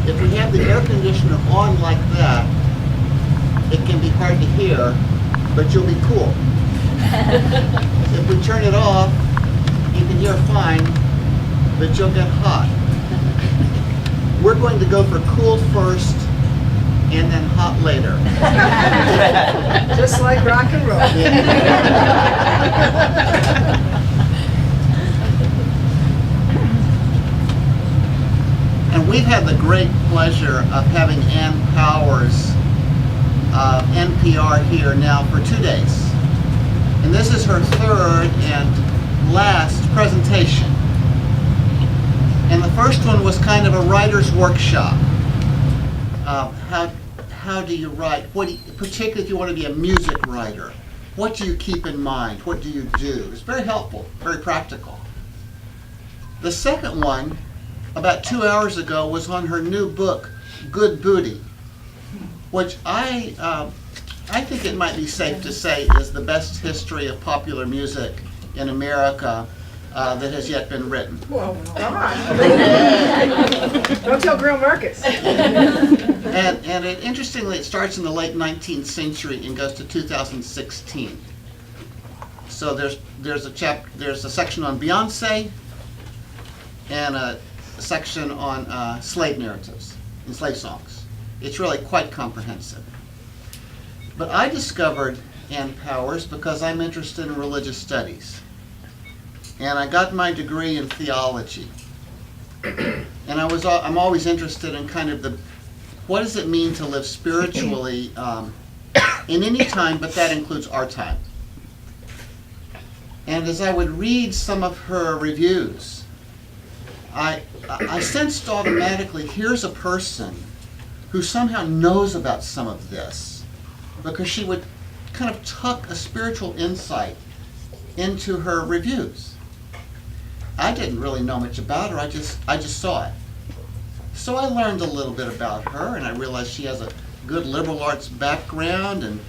if we have the air conditioner on like that, it can be hard to hear, but you'll be cool. If we turn it off, you can hear fine, but you'll get hot. We're going to go for cool first and then hot later. Just like rock and roll. And we've had the great pleasure of having Ann Powers of NPR here now for 2 days. And this is her third and last presentation. And the first one was kind of a writer's workshop. How do you write? Particularly if you want to be a music writer, what do you keep in mind? What do you do? It's very helpful, very practical. The second one, about 2 hours ago, was on her new book, Good Booty, which I think it might be safe to say is the best history of popular music in America that has yet been written. Whoa, come on. Don't tell Grill Marcus. And interestingly, it starts in the late 19th century and goes to 2016. So there's a section on Beyonce and a section on slave narratives and slave songs. It's really quite comprehensive. But I discovered Ann Powers because I'm interested in religious studies. And I got my degree in theology. And I'm always interested in kind of what does it mean to live spiritually in any time, but that includes our time. And as I would read some of her reviews, I sensed automatically, here's a person who somehow knows about some of this, because she would kind of tuck a spiritual insight into her reviews. I didn't really know much about her, I just saw it. So I learned a little bit about her, and I realized she has a good liberal arts background and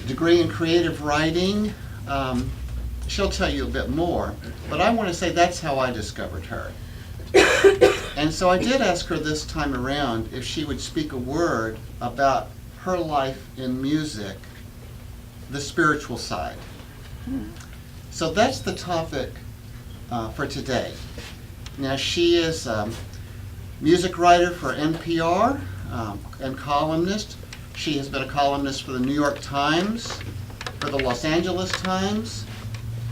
degree in creative writing. She'll tell you a bit more, but I want to say that's how I discovered her. And so I did ask her this time around if she would speak a word about her life in music, the spiritual side. So that's the topic for today. Now, she is a music writer for NPR and columnist. She has been a columnist for the New York Times, for the Los Angeles Times,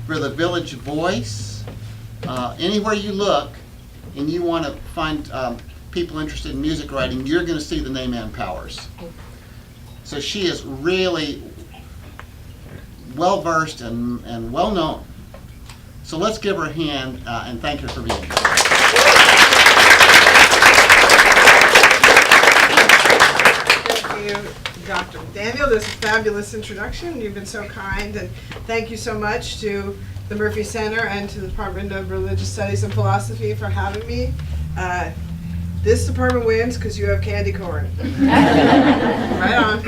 for the Village Voice. Anywhere you look and you want to find people interested in music writing, you're going to see the name Ann Powers. So she is really well-versed and well-known. So let's give her a hand and thank her for being here. Thank you, Dr. Daniel. This is a fabulous introduction. You've been so kind, and thank you so much to the Murphy Center and to the Department of Religious Studies and Philosophy for having me. This department wins because you have candy corn. Right on.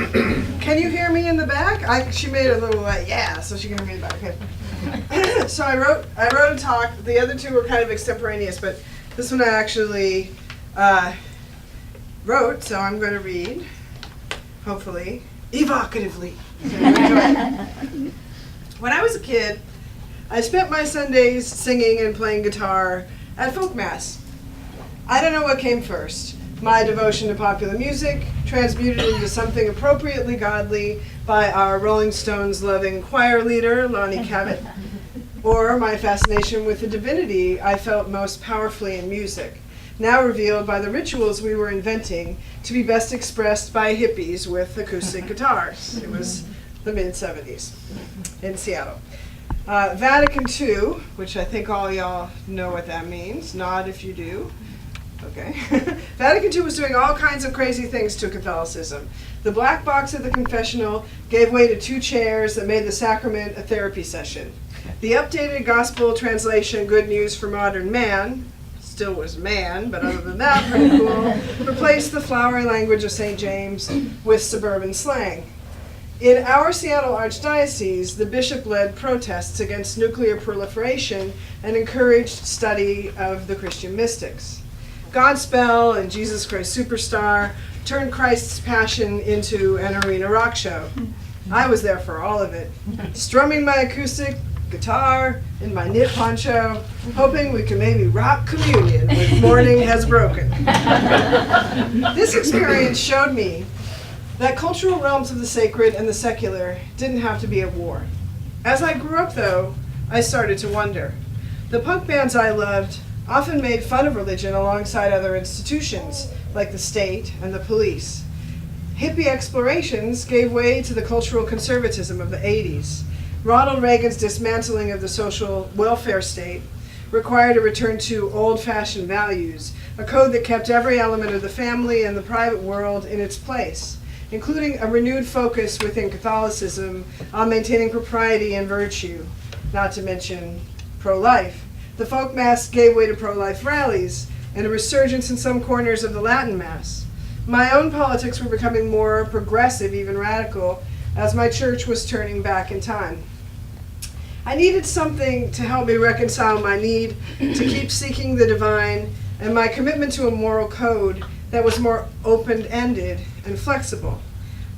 Can you hear me in the back? She made a little yeah, so she can hear me in the back. Okay. So I wrote a talk. The other two were kind of extemporaneous, but this one I actually wrote, so I'm going to read, hopefully, evocatively. When I was a kid, I spent my Sundays singing and playing guitar at folk mass. I don't know what came first, my devotion to popular music, transmuted into something appropriately godly by our Rolling Stones loving choir leader, Lonnie Cabot, or my fascination with the divinity I felt most powerfully in music, now revealed by the rituals we were inventing to be best expressed by hippies with acoustic guitars. It was the mid-70s in Seattle. Vatican II, which I think all y'all know what that means, nod if you do. Okay. Vatican II was doing all kinds of crazy things to Catholicism. The black box of the confessional gave way to 2 chairs that made the sacrament a therapy session. The updated gospel translation, Good News for Modern Man, still was man, but other than that, pretty cool, replaced the flowery language of St. James with suburban slang. In our Seattle Archdiocese, the bishop led protests against nuclear proliferation and encouraged study of the Christian mystics. Godspell and Jesus Christ Superstar turned Christ's Passion into an arena rock show. I was there for all of it, strumming my acoustic guitar in my knit poncho, hoping we could maybe rock communion when morning has broken. This experience showed me that cultural realms of the sacred and the secular didn't have to be at war. As I grew up, though, I started to wonder. The punk bands I loved often made fun of religion alongside other institutions, like the state and the police. Hippie explorations gave way to the cultural conservatism of the 80s. Ronald Reagan's dismantling of the social welfare state required a return to old-fashioned values, a code that kept every element of the family and the private world in its place, including a renewed focus within Catholicism on maintaining propriety and virtue, not to mention pro-life. The folk mass gave way to pro-life rallies and a resurgence in some corners of the Latin mass. My own politics were becoming more progressive, even radical, as my church was turning back in time. I needed something to help me reconcile my need to keep seeking the divine and my commitment to a moral code that was more open-ended and flexible.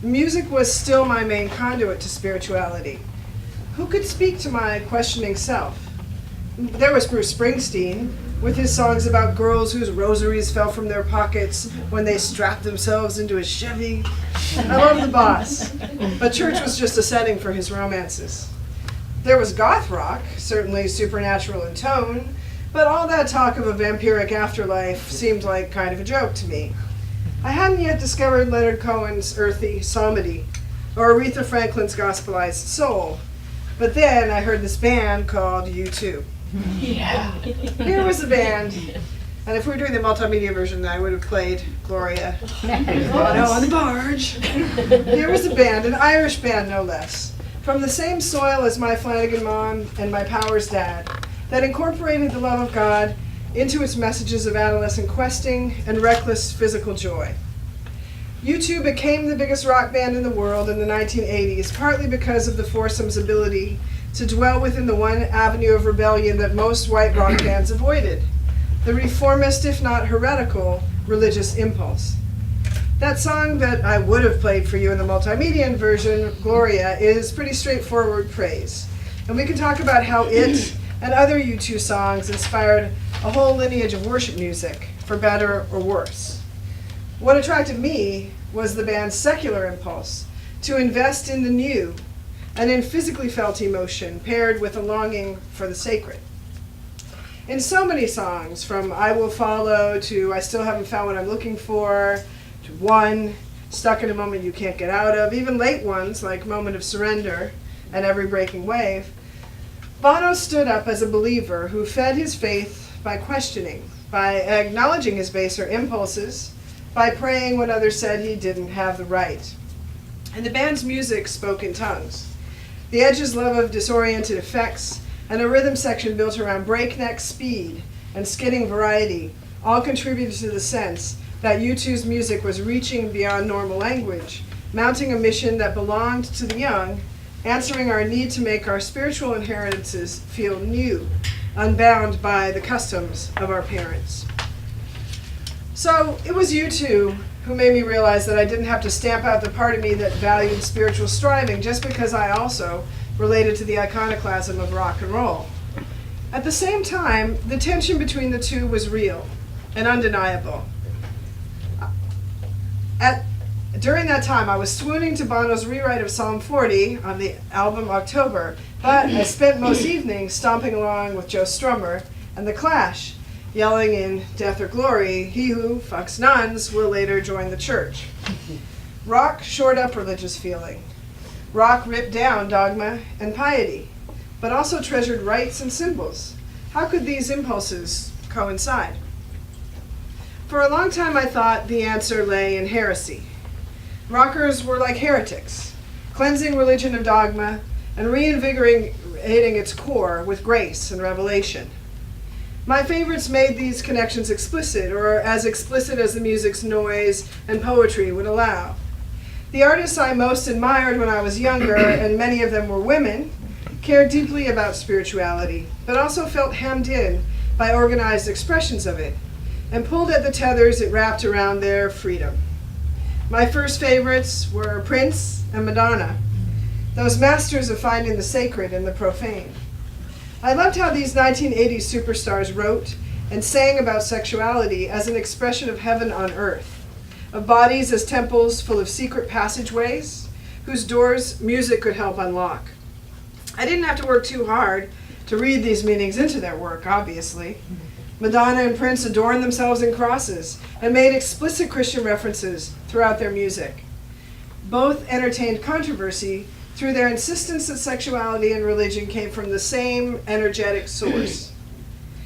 Music was still my main conduit to spirituality. Who could speak to my questioning self? There was Bruce Springsteen, with his songs about girls whose rosaries fell from their pockets when they strapped themselves into a Chevy. I love the boss, but church was just a setting for his romances. There was goth rock, certainly supernatural in tone, but all that talk of a vampiric afterlife seemed like kind of a joke to me. I hadn't yet discovered Leonard Cohen's earthy psalmody, or Aretha Franklin's gospelized soul, but then I heard this band called U2. Yeah. Here was the band, and if we were doing the multimedia version, I would have played Gloria. Bono on the barge. Here was a band, an Irish band no less, from the same soil as my Flanagan mom and my Powers dad, that incorporated the love of God into its messages of adolescent questing and reckless physical joy. U2 became the biggest rock band in the world in the 1980s, partly because of the foursome's ability to dwell within the one avenue of rebellion that most white rock bands avoided, the reformist, if not heretical, religious impulse. That song that I would have played for you in the multimedia version, Gloria, is pretty straightforward praise. And we can talk about how it and other U2 songs inspired a whole lineage of worship music, for better or worse. What attracted me was the band's secular impulse to invest in the new and in physically felt emotion paired with a longing for the sacred. In so many songs, from I Will Follow to I Still Haven't Found What I'm Looking For, to One, Stuck in a Moment You Can't Get Out Of, even late ones like Moment of Surrender and Every Breaking Wave, Bono stood up as a believer who fed his faith by questioning, by acknowledging his baser impulses, by praying when others said he didn't have the right. And the band's music spoke in tongues. The Edge's love of disoriented effects and a rhythm section built around breakneck speed and skidding variety all contributed to the sense that U2's music was reaching beyond normal language, mounting a mission that belonged to the young, answering our need to make our spiritual inheritances feel new, unbound by the customs of our parents. So it was U2 who made me realize that I didn't have to stamp out the part of me that valued spiritual striving just because I also related to the iconoclasm of rock and roll. At the same time, the tension between the two was real and undeniable. During that time, I was swooning to Bono's rewrite of Psalm 40 on the album October, but I spent most evenings stomping along with Joe Strummer and The Clash, yelling in Death or Glory, "He who fucks nuns will later join the church." Rock shored up religious feeling. Rock ripped down dogma and piety, but also treasured rites and symbols. How could these impulses coincide? For a long time I thought the answer lay in heresy. Rockers were like heretics, cleansing religion of dogma and reinvigorating its core with grace and revelation. My favorites made these connections explicit, or as explicit as the music's noise and poetry would allow. The artists I most admired when I was younger, and many of them were women, cared deeply about spirituality, but also felt hemmed in by organized expressions of it. and pulled at the tethers it wrapped around their freedom. My first favorites were Prince and Madonna, those masters of finding the sacred in the profane. I loved how these 1980s superstars wrote and sang about sexuality as an expression of heaven on earth, of bodies as temples full of secret passageways, whose doors music could help unlock. I didn't have to work too hard to read these meanings into their work, obviously. Madonna and Prince adorned themselves in crosses and made explicit Christian references throughout their music. Both entertained controversy through their insistence that sexuality and religion came from the same energetic source.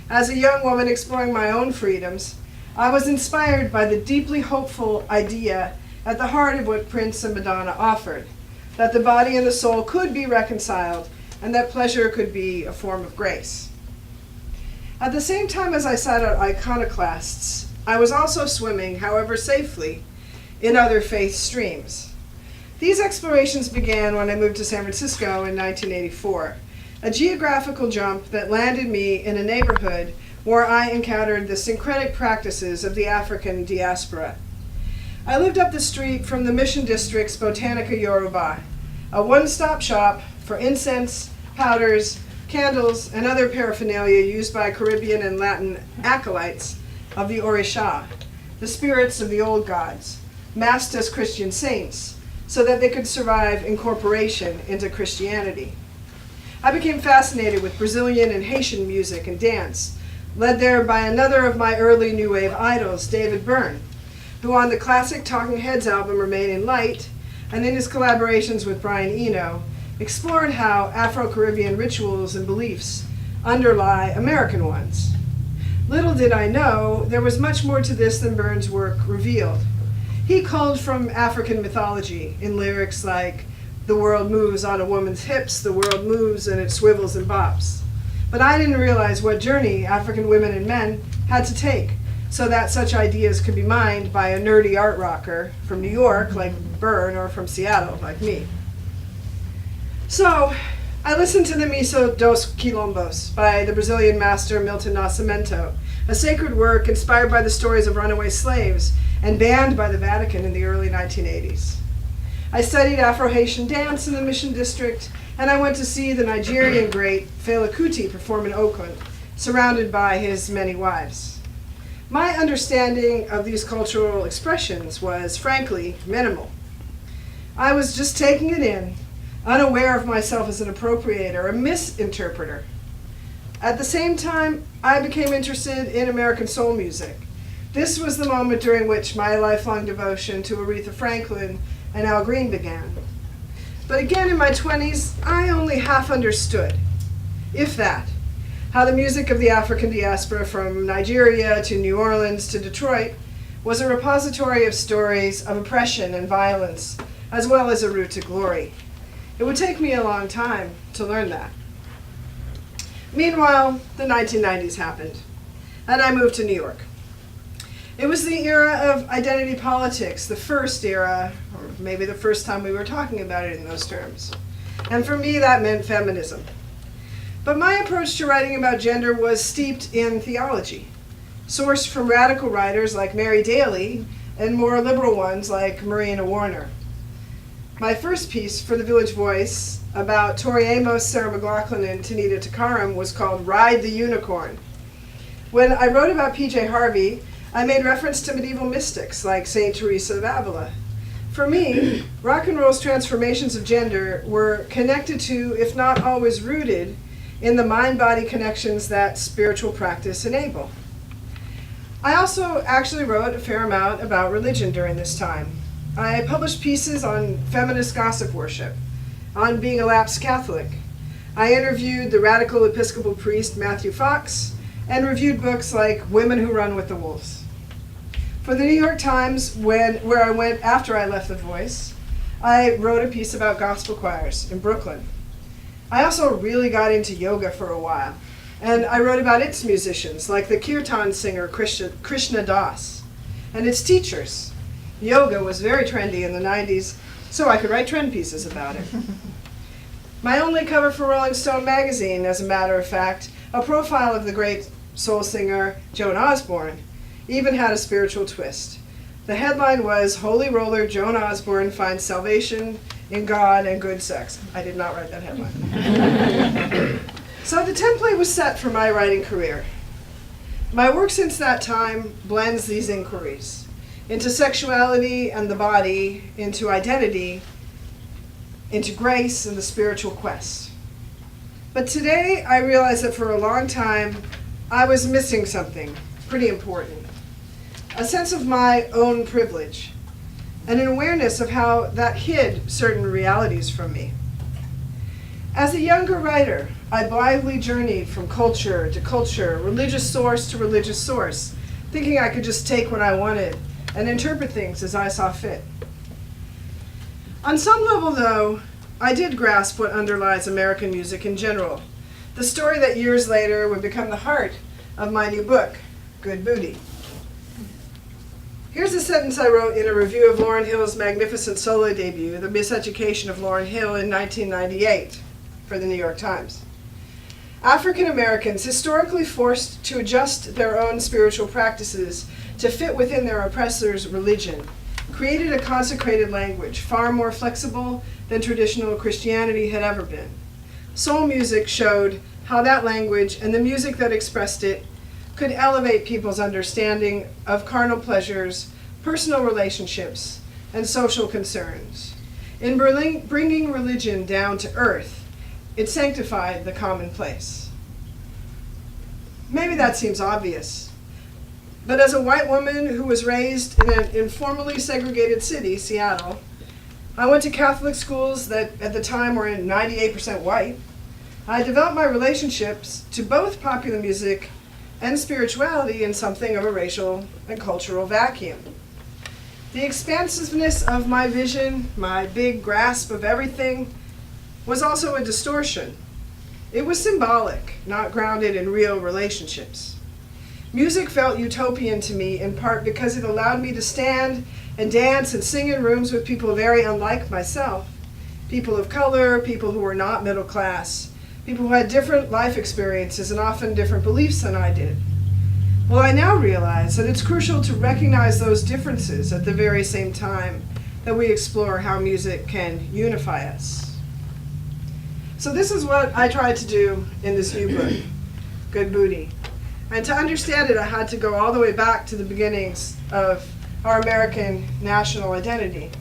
As a young woman exploring my own freedoms, I was inspired by the deeply hopeful idea at the heart of what Prince and Madonna offered, that the body and the soul could be reconciled and that pleasure could be a form of grace. At the same time as I sought out iconoclasts, I was also swimming, however safely, in other faith streams. These explorations began when I moved to San Francisco in 1984, a geographical jump that landed me in a neighborhood where I encountered the syncretic practices of the African diaspora. I lived up the street from the Mission District's Botanica Yoruba, a one-stop shop for incense, powders, candles, and other paraphernalia used by Caribbean and Latin acolytes of the Orisha, the spirits of the old gods, masked as Christian saints, so that they could survive incorporation into Christianity. I became fascinated with Brazilian and Haitian music and dance, led there by another of my early New Wave idols, David Byrne, who on the classic Talking Heads album Remain in Light, and in his collaborations with Brian Eno, explored how Afro-Caribbean rituals and beliefs underlie American ones. Little did I know, there was much more to this than Byrne's work revealed. He culled from African mythology in lyrics like, "The world moves on a woman's hips, the world moves and it swivels and bops." But I didn't realize what journey African women and men had to take so that such ideas could be mined by a nerdy art rocker from New York like Byrne or from Seattle like me. So, I listened to the Missa dos Quilombos by the Brazilian master Milton Nascimento, a sacred work inspired by the stories of runaway slaves and banned by the Vatican in the early 1980s. I studied Afro-Haitian dance in the Mission District, and I went to see the Nigerian great Fela Kuti perform in Oakland, surrounded by his many wives. My understanding of these cultural expressions was, frankly, minimal. I was just taking it in, unaware of myself as an appropriator, a misinterpreter. At the same time, I became interested in American soul music. This was the moment during which my lifelong devotion to Aretha Franklin and Al Green began. But again, in my 20s, I only half understood, if that, how the music of the African diaspora from Nigeria to New Orleans to Detroit was a repository of stories of oppression and violence, as well as a route to glory. It would take me a long time to learn that. Meanwhile, the 1990s happened, and I moved to New York. It was the era of identity politics, the first era, or maybe the first time we were talking about it in those terms. And for me, that meant feminism. But my approach to writing about gender was steeped in theology, sourced from radical writers like Mary Daly and more liberal ones like Marina Warner. My first piece for the Village Voice about Tori Amos, Sarah McLachlan, and Tanita Takaram was called Ride the Unicorn. When I wrote about P.J. Harvey, I made reference to medieval mystics like St. Teresa of Avila. For me, rock and roll's transformations of gender were connected to, if not always rooted, in the mind-body connections that spiritual practice enable. I also actually wrote a fair amount about religion during this time. I published pieces on feminist gossip worship, on being a lapsed Catholic. I interviewed the radical Episcopal priest Matthew Fox and reviewed books like Women Who Run with the Wolves. For the New York Times, where I went after I left The Voice, I wrote a piece about gospel choirs in Brooklyn. I also really got into yoga for a while, and I wrote about its musicians, like the kirtan singer Krishna Das, and its teachers. Yoga was very trendy in the 90s, so I could write trend pieces about it. My only cover for Rolling Stone magazine, as a matter of fact, a profile of the great soul singer Joan Osborne, even had a spiritual twist. The headline was, "Holy Roller Joan Osborne finds salvation in God and good sex." I did not write that headline. So the template was set for my writing career. My work since that time blends these inquiries into sexuality and the body, into identity, into grace and the spiritual quest. But today I realize that for a long time I was missing something pretty important. A sense of my own privilege and an awareness of how that hid certain realities from me. As a younger writer, I blithely journeyed from culture to culture, religious source to religious source, thinking I could just take what I wanted and interpret things as I saw fit. On some level, though, I did grasp what underlies American music in general, the story that years later would become the heart of my new book, Good Booty. Here's a sentence I wrote in a review of Lauryn Hill's magnificent solo debut, The Miseducation of Lauryn Hill, in 1998, for the New York Times. African Americans, historically forced to adjust their own spiritual practices to fit within their oppressor's religion, created a consecrated language far more flexible than traditional Christianity had ever been. Soul music showed how that language and the music that expressed it could elevate people's understanding of carnal pleasures, personal relationships, and social concerns. In bringing religion down to earth, it sanctified the commonplace. Maybe that seems obvious, but as a white woman who was raised in an informally segregated city, Seattle, I went to Catholic schools that at the time were 98% white. I developed my relationships to both popular music and spirituality in something of a racial and cultural vacuum. The expansiveness of my vision, my big grasp of everything, was also a distortion. It was symbolic, not grounded in real relationships. Music felt utopian to me in part because it allowed me to stand and dance and sing in rooms with people very unlike myself, people of color, people who were not middle class, people who had different life experiences and often different beliefs than I did. Well, I now realize that it's crucial to recognize those differences at the very same time that we explore how music can unify us. So this is what I tried to do in this new book, Good Booty. And to understand it, I had to go all the way back to the beginnings of our American national identity.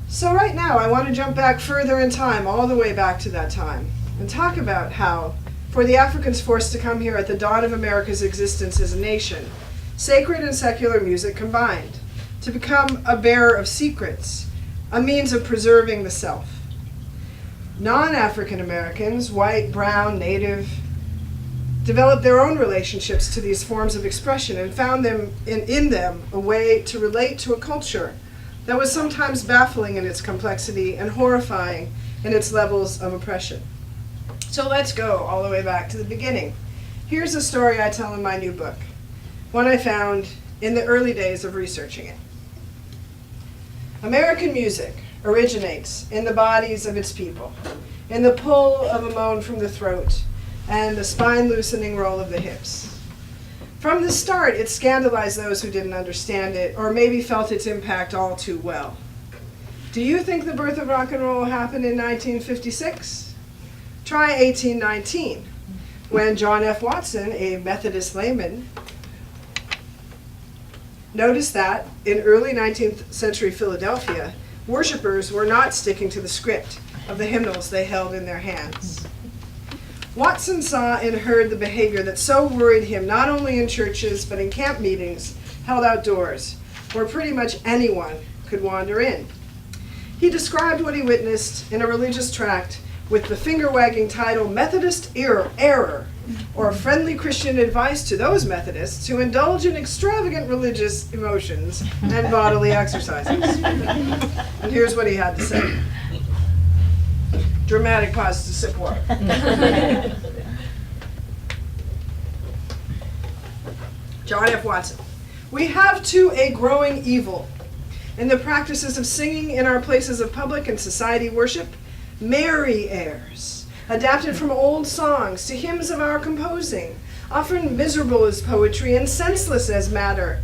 So right now, I want to jump back further in time, all the way back to that time, and talk about how, for the Africans forced to come here at the dawn of America's existence as a nation, sacred and secular music combined, to become a bearer of secrets, a means of preserving the self. Non-African Americans, white, brown, native, developed their own relationships to these forms of expression and found them in them a way to relate to a culture that was sometimes baffling in its complexity and horrifying in its levels of oppression. So let's go all the way back to the beginning. Here's a story I tell in my new book, one I found in the early days of researching it. American music originates in the bodies of its people, in the pull of a moan from the throat and the spine-loosening roll of the hips. From the start, it scandalized those who didn't understand it or maybe felt its impact all too well. Do you think the birth of rock and roll happened in 1956? Try 1819, when John F. Watson, a Methodist layman, noticed that in early 19th century Philadelphia, worshipers were not sticking to the script of the hymnals they held in their hands. Watson saw and heard the behavior that so worried him not only in churches but in camp meetings held outdoors, where pretty much anyone could wander in. He described what he witnessed in a religious tract with the finger-wagging title, Methodist Error, or Friendly Christian Advice to Those Methodists Who Indulge in Extravagant Religious Emotions and Bodily Exercises. And here's what he had to say. Dramatic pause to sip water. John F. Watson. We have too a growing evil in the practices of singing in our places of public and society worship, merry airs, adapted from old songs to hymns of our composing, often miserable as poetry and senseless as matter,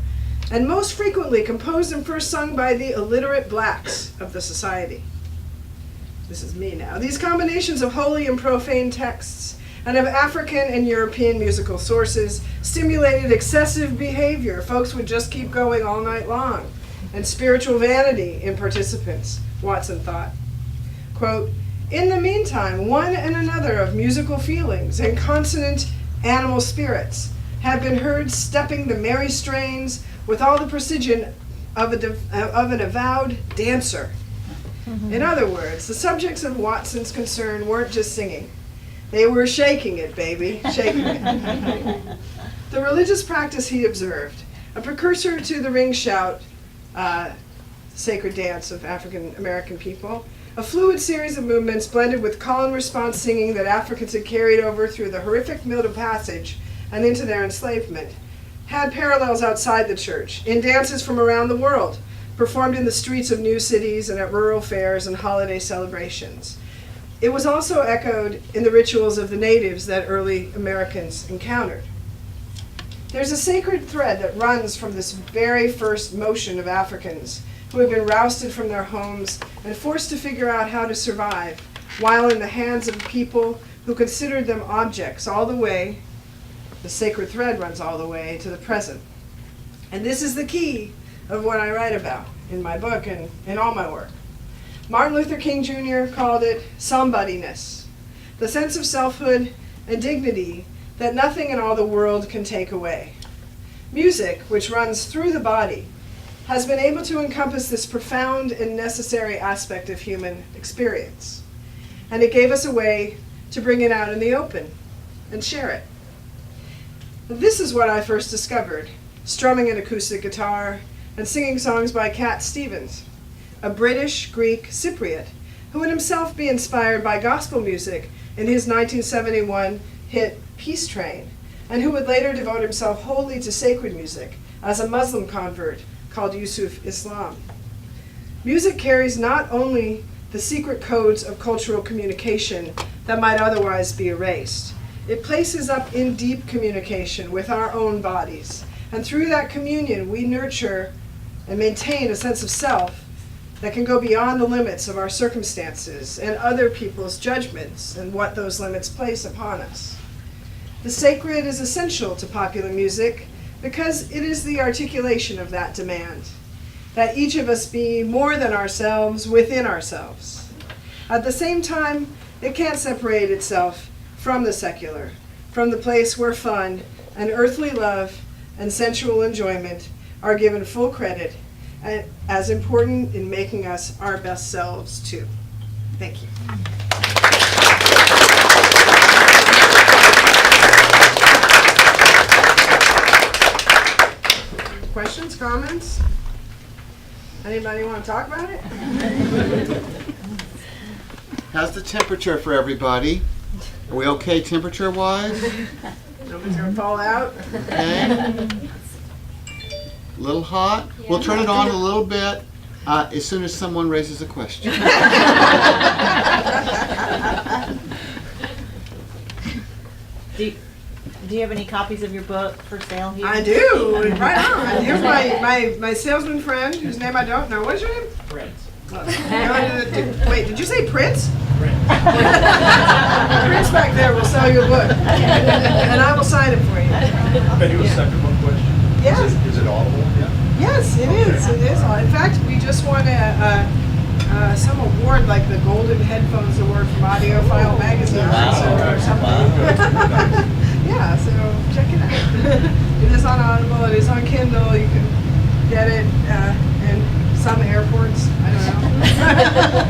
and most frequently composed and first sung by the illiterate blacks of the society. This is me now. These combinations of holy and profane texts and of African and European musical sources stimulated excessive behavior. Folks would just keep going all night long, and spiritual vanity in participants, Watson thought. Quote, "In the meantime, one and another of musical feelings and consonant animal spirits have been heard stepping the merry strains with all the precision of an avowed dancer." In other words, the subjects of Watson's concern weren't just singing. They were shaking it, baby, shaking it. The religious practice he observed, a precursor to the ring shout, sacred dance of African American people, a fluid series of movements blended with call and response singing that Africans had carried over through the horrific Middle Passage and into their enslavement, had parallels outside the church, in dances from around the world, performed in the streets of new cities and at rural fairs and holiday celebrations. It was also echoed in the rituals of the natives that early Americans encountered. There's a sacred thread that runs from this very first motion of Africans who had been rousted from their homes and forced to figure out how to survive, while in the hands of people who considered them objects, all the way, the sacred thread runs all the way to the present. And this is the key of what I write about in my book and in all my work. Martin Luther King Jr. called it somebodyness, the sense of selfhood and dignity that nothing in all the world can take away. Music, which runs through the body, has been able to encompass this profound and necessary aspect of human experience. And it gave us a way to bring it out in the open and share it. This is what I first discovered, strumming an acoustic guitar and singing songs by Cat Stevens, a British Greek Cypriot who would himself be inspired by gospel music in his 1971 hit Peace Train, and who would later devote himself wholly to sacred music as a Muslim convert called Yusuf Islam. Music carries not only the secret codes of cultural communication that might otherwise be erased, it places up in deep communication with our own bodies, and through that communion we nurture and maintain a sense of self that can go beyond the limits of our circumstances and other people's judgments and what those limits place upon us. The sacred is essential to popular music because it is the articulation of that demand, that each of us be more than ourselves within ourselves. At the same time, it can't separate itself from the secular, from the place where fun and earthly love and sensual enjoyment are given full credit and as important in making us our best selves too. Thank you. Questions, comments? Anybody want to talk about it? How's the temperature for everybody? Are we okay temperature-wise? Nobody's going to fall out? Okay. A little hot? We'll turn it on a little bit as soon as someone raises a question. Do you have any copies of your book for sale here? I do, right on. Here's my salesman friend, whose name I don't know. What's your name? Prince. Wait, did you say Prince? Prince. Prince back there will sell you a book, and I will sign it for you. Can I do a second one question? Yes. Is it audible? Yeah. Yes, it is. It is. In fact, we just won some award, like the Golden Headphones Award from Audiophile Magazine or something. Yeah, so check it out. It is on Audible. It is on Kindle. You can get it in some airports. I don't know.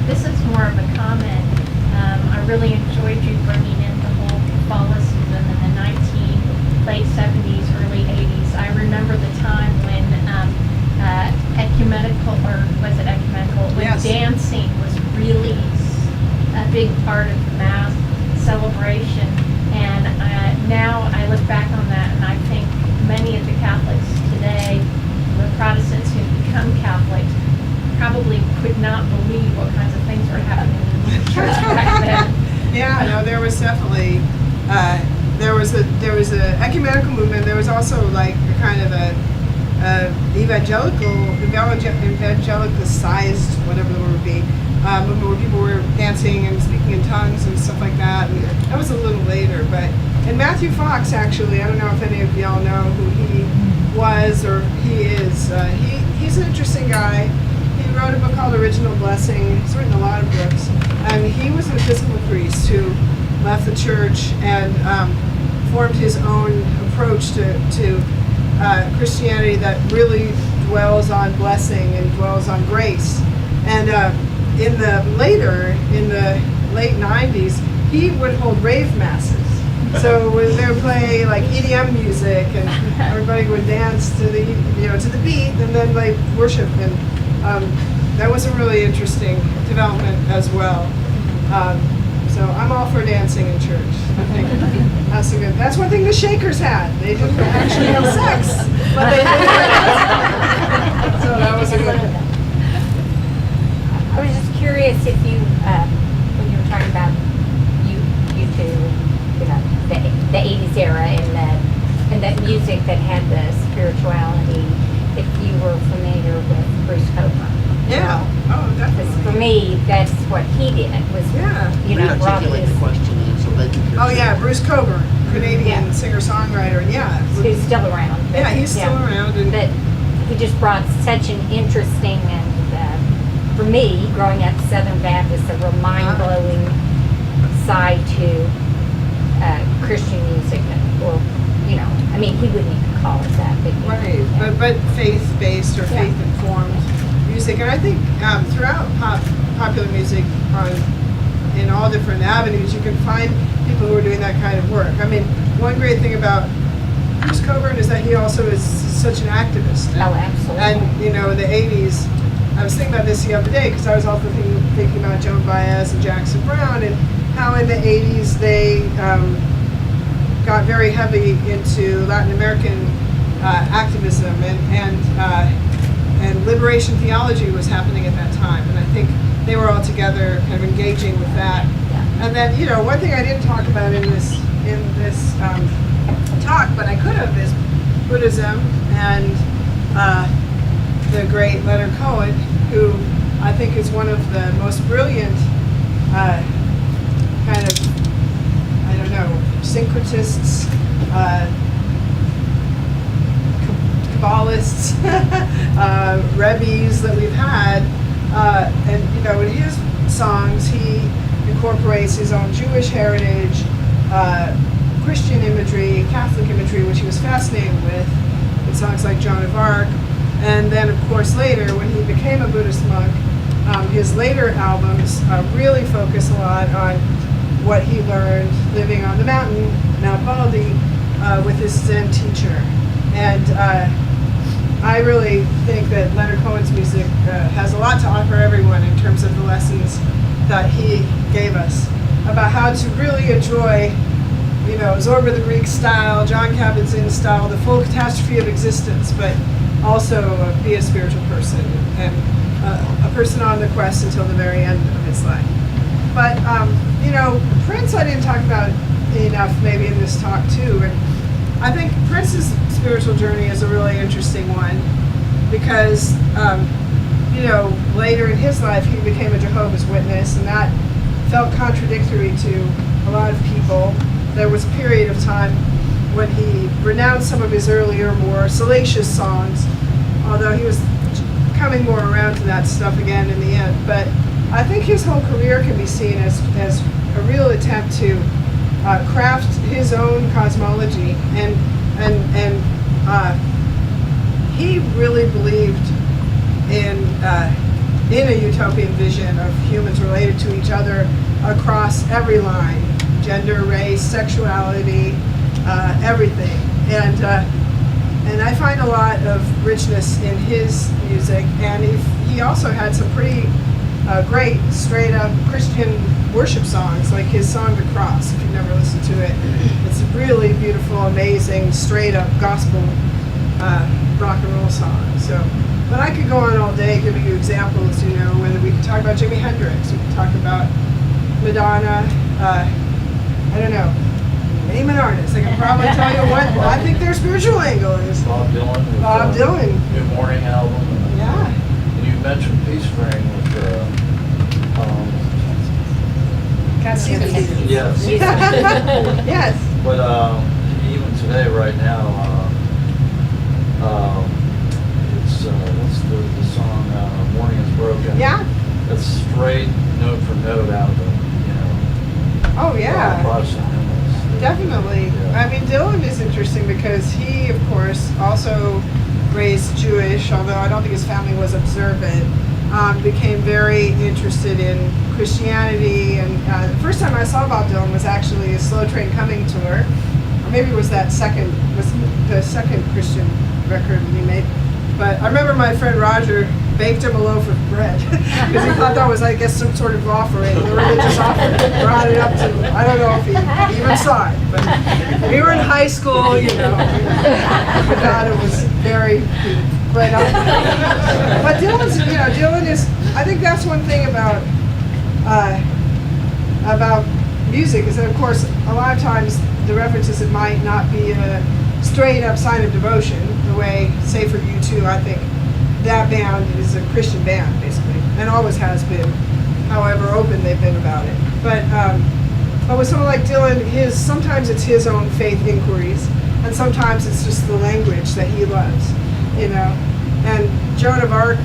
This is more of a comment. I really enjoyed you bringing in the whole Catholicism in the late 70s, early 80s. I remember the time when ecumenical, or was it ecumenical, when Yes. dancing was really a big part of the Mass celebration. And now I look back on that and I think many of the Catholics today, the Protestants who become Catholics, probably could not believe what kinds of things were happening in the church back then. Yeah, no, there was definitely there was a ecumenical movement. There was also like a kind of a evangelicalized, whatever the word would be, movement where people were dancing and speaking in tongues and stuff like that. And that was a little later, but and Matthew Fox, actually, I don't know if any of y'all know who he was or he is. He's an interesting guy. He wrote a book called Original Blessing. He's written a lot of books, and he was an Episcopal priest who left the church and formed his own approach to Christianity that really dwells on blessing and dwells on grace. And in the late 90s, he would hold rave masses. So when they would play like EDM music and everybody would dance to the to the beat and then like worship, and that was a really interesting development as well. So I'm all for dancing in church. I think that's one thing the Shakers had. They didn't actually have sex, but they did. So that was a good one. I was just curious if you, when you were talking about you two, the 80s era and that music that had the spirituality, if you were familiar with Bruce Cockburn. Yeah. Oh, Because for definitely. me, that's what he did, was, Yeah. brought Rearticulate the his, question in so they can hear. Oh yeah, Bruce Cockburn, Canadian Yeah. singer-songwriter, and yeah. who's still around. Yeah, he's still around, and But he just brought such an interesting and, for me, growing up Southern Baptist, a real mind-blowing side to Christian music, or, I mean, he wouldn't even call it that, but. right, but faith-based or Yeah. faith-informed music, and I think throughout popular music, in all different avenues, you can find people who are doing that kind of work. I mean, one great thing about Bruce Cockburn is that he also is such an activist. Oh, absolutely. And in the 80s, I was thinking about this the other day because I was also thinking about Joan Baez and Jackson Browne, and how in the 80s they got very heavy into Latin American activism, and liberation theology was happening at that time, and I think they were all together kind of engaging with that. Yeah. And then one thing I didn't talk about in this talk, but I could have, is Buddhism and the great Leonard Cohen, who I think is one of the most brilliant kind of, I don't know, syncretists, Kabbalists, Rebbes that we've had. And in his songs, he incorporates his own Jewish heritage, Christian imagery, Catholic imagery, which he was fascinated with, in songs like Joan of Arc. And then, of course, later, when he became a Buddhist monk, his later albums really focus a lot on what he learned living on the mountain, Mount Baldy, with his Zen teacher. And I really think that Leonard Cohen's music has a lot to offer everyone in terms of the lessons that he gave us about how to really enjoy, Zorba the Greek style, John Kabat-Zinn style, the full catastrophe of existence, but also be a spiritual person and a person on the quest until the very end of his life. But, Prince I didn't talk about enough maybe in this talk too. And I think Prince's spiritual journey is a really interesting one because, later in his life he became a Jehovah's Witness, and that felt contradictory to a lot of people. There was a period of time when he renounced some of his earlier, more salacious songs, although he was coming more around to that stuff again in the end. But I think his whole career can be seen as a real attempt to craft his own cosmology, and he really believed in a utopian vision of humans related to each other across every line: gender, race, sexuality, everything. And I find a lot of richness in his music, and he also had some pretty great straight-up Christian worship songs, like his song "The Cross." If you've never listened to it, it's a really beautiful, amazing, straight-up gospel rock and roll song. So, but I could go on all day giving you examples. Whether we could talk about Jimi Hendrix, we could talk about Madonna. I don't know. Name an artist. I can probably tell you what I think their spiritual angle is. Bob Dylan. With, Bob Dylan. New Morning album. And, Yeah. and you mentioned Peace Ring with Yes. yes. Yes. But even today, right now, it's what's the song "Morning Is Broken." Yeah. That's straight note for note out of the Oh yeah. Protestant hymnals. Definitely. Yeah. I mean, Dylan is interesting because he, of course, also raised Jewish, although I don't think his family was observant. Became very interested in Christianity, and the first time I saw Bob Dylan was actually a Slow Train Coming tour, or maybe it was the second Christian record that he made. But I remember my friend Roger baked him a loaf of bread because he thought that was, I guess, some sort of offering, a religious offering. Brought it up to, I don't know if he even saw it, but we were in high school, you know. I thought it was very deep. But Dylan's, you know, Dylan is, I think that's one thing about music is that, of course, a lot of times the references, it might not be a straight up sign of devotion, the way, say for U2, I think that band is a Christian band, basically, and always has been, however open they've been about it. But with someone like Dylan, sometimes it's his own faith inquiries, and sometimes it's just the language that he loves, you know. And Joan of Arc,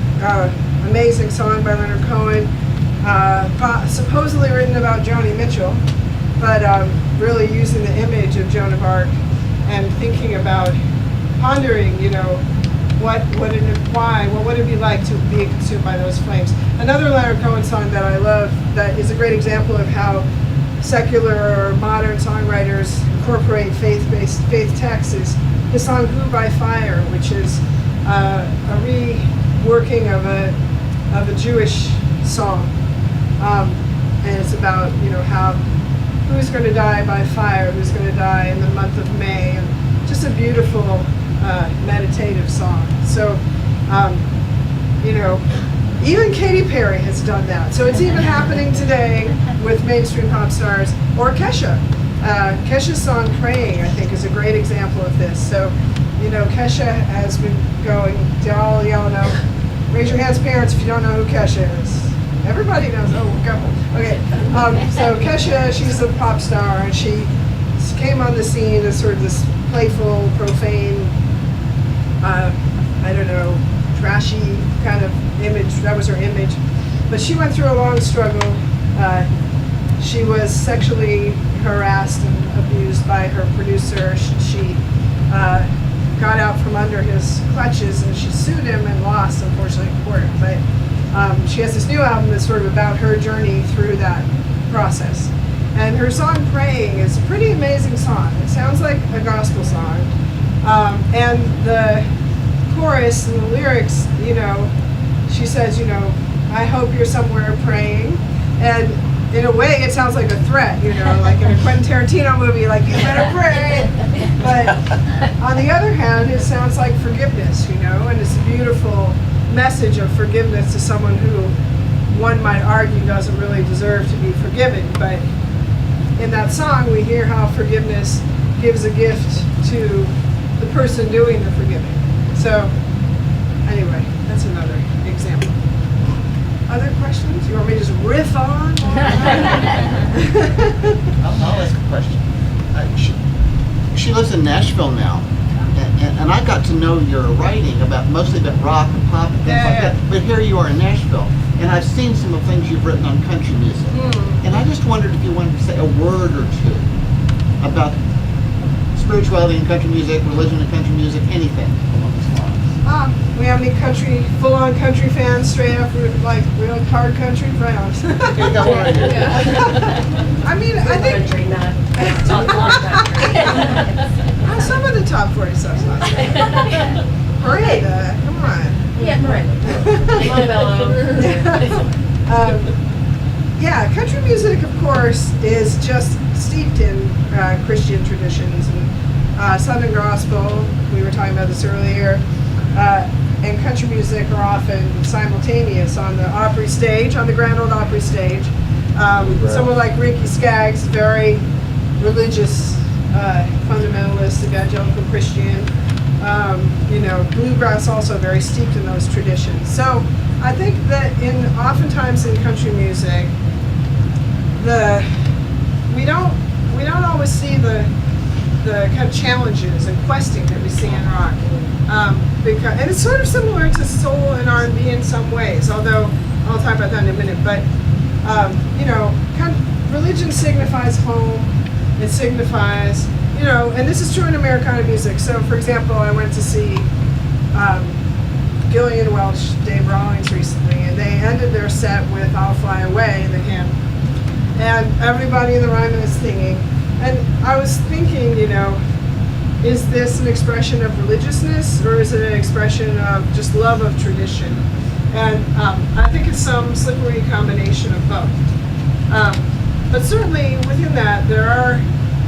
amazing song by Leonard Cohen, supposedly written about Joni Mitchell, but really using the image of Joan of Arc and thinking about, pondering, you know, what would it be like to be consumed by those flames. Another Leonard Cohen song that I love that is a great example of how secular or modern songwriters incorporate faith texts is the song "Who by Fire," which is a reworking of a Jewish song, and it's about, you know, how who's going to die by fire, who's going to die in the month of May, and just a beautiful meditative song. So, you know, even Katy Perry has done that. So it's even happening today with mainstream pop stars, or Kesha. Kesha's song "Praying," I think, is a great example of this. So, you know, Kesha has been going to all y'all know. Raise your hands, parents, if you don't know who Kesha is. Everybody knows. Oh, a couple. Okay. So Kesha, she's a pop star, and she came on the scene as sort of this playful, profane, I don't know, trashy kind of image. That was her image. But she went through a long struggle. She was sexually harassed and abused by her producer. She got out from under his clutches, and she sued him and lost, unfortunately, in court. But she has this new album that's sort of about her journey through that process. And her song "Praying" is a pretty amazing song. It sounds like a gospel song. And the chorus and the lyrics, you know, she says, you know, "I hope you're somewhere praying." And in a way, it sounds like a threat, you know, like in a Quentin Tarantino movie, like, you better pray. But on the other hand, it sounds like forgiveness, you know, and it's a beautiful message of forgiveness to someone who one might argue doesn't really deserve to be forgiven. But in that song, we hear how forgiveness gives a gift to the person doing the forgiving. So, anyway, that's another example. Other questions? You want me to just riff on? I'll ask a question. She lives in Nashville now, and I got to know your writing mostly about rock and pop and things like that. But here you are in Nashville, and I've seen some of the things you've written on country music. And I just wondered if you wanted to say a word or two about spirituality in country music, religion in country music, anything along those lines. We have any full-on country fans, straight up, like real hard country? Right on. Okay, you got one right here. I mean, I think some of the top 40 stuff's not bad. Miranda, come on. Yeah, Miranda. Yeah, country music, of course, is just steeped in Christian traditions and Southern gospel. We were talking about this earlier. And country music are often simultaneous on the Opry stage, on the Grand Ole Opry stage. Someone like Ricky Skaggs, very religious fundamentalist, evangelical Christian. Bluegrass also very steeped in those traditions. So I think that oftentimes in country music, we don't always see the kind of challenges and questing that we see in rock. And it's sort of similar to soul and R&B in some ways, although I'll talk about that in a minute. But kind of religion signifies home. It signifies, and this is true in Americana music. So, for example, I went to see Gillian Welch, Dave Rawlings recently, and they ended their set with "I'll Fly Away," the hymn, and everybody in the Ryman is singing. And I was thinking, is this an expression of religiousness, or is it an expression of just love of tradition? And I think it's some slippery combination of both. But certainly within that, there are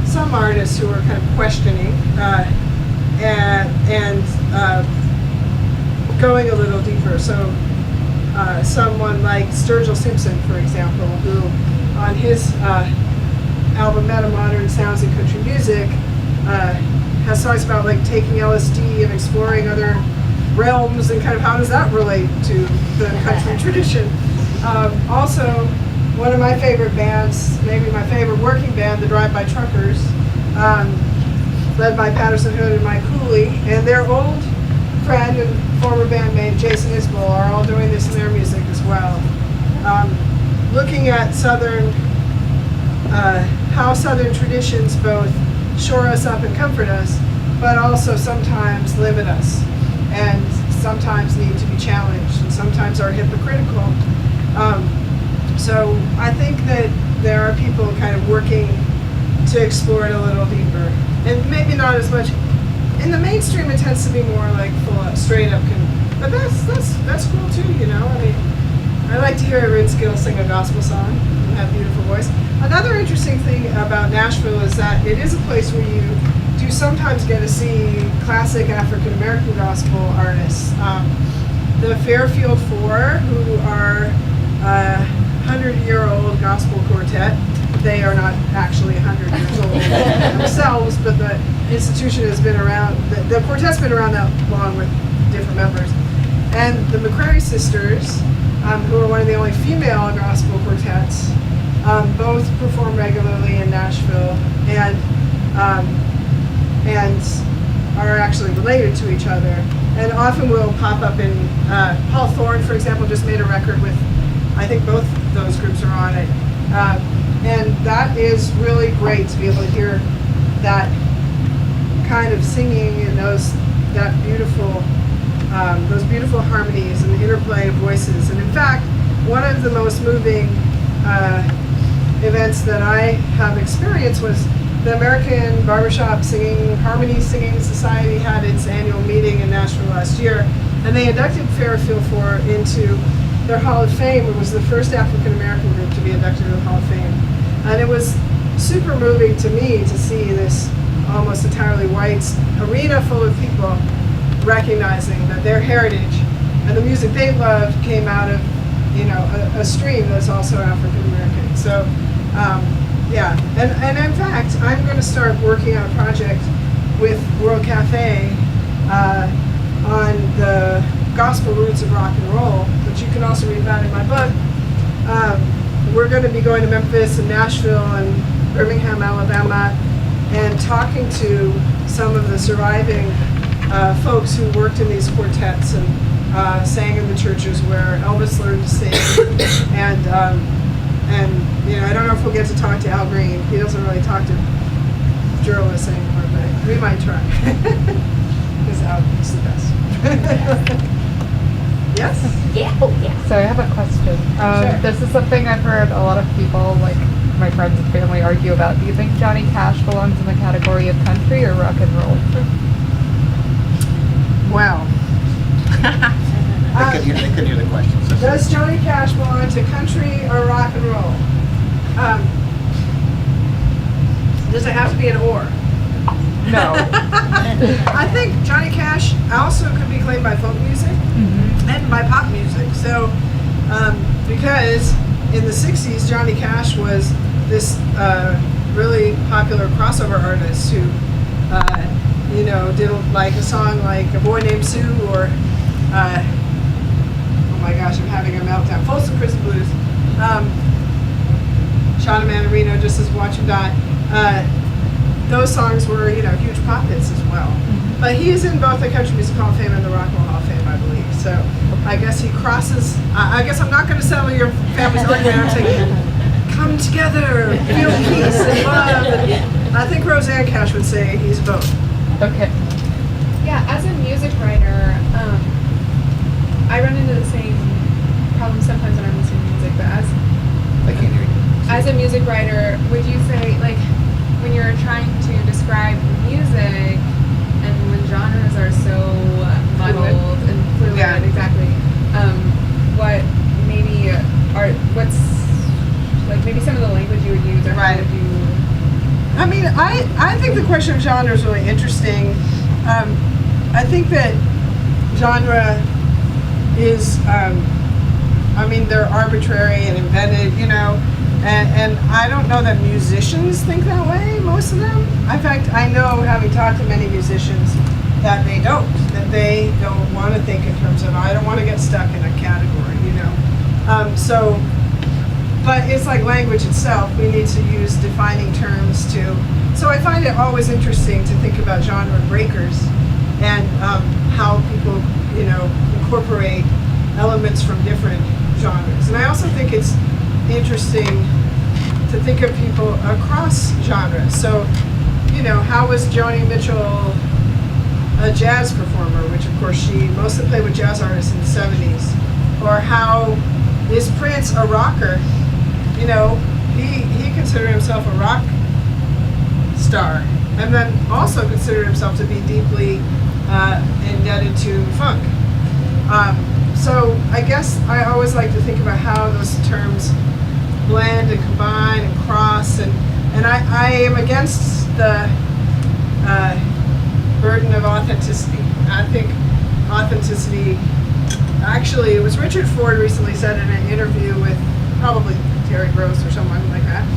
some artists who are kind of questioning and going a little deeper. So someone like Sturgill Simpson, for example, who on his album Metamodern Sounds in Country Music has songs about like taking LSD and exploring other realms and kind of how does that relate to the country tradition. Also, one of my favorite bands, maybe my favorite working band, the Drive-By Truckers, led by Patterson Hood and Mike Cooley, and their old friend and former bandmate Jason Isbell are all doing this in their music as well. Looking at how Southern traditions both shore us up and comfort us, but also sometimes limit us, and sometimes need to be challenged, and sometimes are hypocritical. So I think that there are people kind of working to explore it a little deeper, and maybe not as much. In the mainstream, it tends to be more like full up, straight up, but that's cool too, I mean, I like to hear Rince Gill sing a gospel song and have a beautiful voice. Another interesting thing about Nashville is that it is a place where you do sometimes get to see classic African American gospel artists. The Fairfield Four, who are 100-year-old gospel quartet. They are not actually 100 years old themselves, but the institution has been around, the quartet's been around that long with different members. And the McCrary Sisters, who are one of the only female gospel quartets, both perform regularly in Nashville and are actually related to each other. And often will pop up in, Paul Thorne, for example, just made a record with, I think both those groups are on it. And that is really great to be able to hear that kind of singing and those beautiful harmonies and the interplay of voices. And in fact, one of the most moving events that I have experienced was the American Barbershop Harmony Singing Society had its annual meeting in Nashville last year, and they inducted Fairfield Four into their Hall of Fame. It was the first African American group to be inducted into the Hall of Fame. And it was super moving to me to see this almost entirely white arena full of people recognizing that their heritage and the music they loved came out of, a stream that's also African American. So, yeah. And in fact, I'm going to start working on a project with World Cafe on the gospel roots of rock and roll, which you can also read about in my book. We're going to be going to Memphis and Nashville and Birmingham, Alabama, and talking to some of the surviving folks who worked in these quartets and sang in the churches where Elvis learned to sing. And I don't know if we'll get to talk to Al Green. He doesn't really talk to journalists anymore, but we might try. Because Al is the best. Yes? Yeah, oh, yeah. So I have a question. Sure. This is something I've heard a lot of people, like my friends and family, argue about. Do you think Johnny Cash belongs in the category of country or rock and roll? Well. They couldn't hear the question. So Does Johnny Cash belong to country or rock and roll? Does it have to be an or? No. I think Johnny Cash also could be claimed by folk music and by pop music. So, because in the 60s, Johnny Cash was this really popular crossover artists who, you know, did like a song like A Boy Named Sue, or, oh my gosh, I'm having a meltdown, Folsom Prison Blues, Shauna Manarino, Just As Watch Him Die. Those songs were, you know, huge pop hits as well. But he is in both the Country Music Hall of Fame and the Rock and Roll Hall of Fame, I believe. So I guess he crosses. I guess I'm not going to settle your family's argument. I'm saying, come together, feel peace and love. And I think Roseanne Cash would say he's both. Okay. Yeah, as a music writer, I run into the same problems sometimes when I'm listening to music, but I can't hear you. as a music writer, would you say, like, when you're trying to describe music and when genres are so muddled and fluid, Yeah. exactly, what maybe what's, like, maybe some of the language you would use, or how Right. would you... I mean, I think the question of genre is really interesting. I think that genre is, I mean, they're arbitrary and invented, you know, and I don't know that musicians think that way, most of them. In fact, I know, having talked to many musicians, that they don't want to think in terms of, I don't want to get stuck in a category, you know. But it's like language itself. We need to use defining terms to. So I find it always interesting to think about genre breakers and how people, you know, incorporate elements from different genres. And I also think it's interesting to think of people across genres. So, you know, how was Joni Mitchell a jazz performer, which of course she mostly played with jazz artists in the 70s? Or how is Prince a rocker? You know, he considered himself a rock star, and then also considered himself to be deeply indebted to funk. So I guess I always like to think about how those terms blend and combine and cross, and I am against the burden of authenticity. I think authenticity, actually, it was Richard Ford recently said in an interview with probably Terry Gross or someone like that,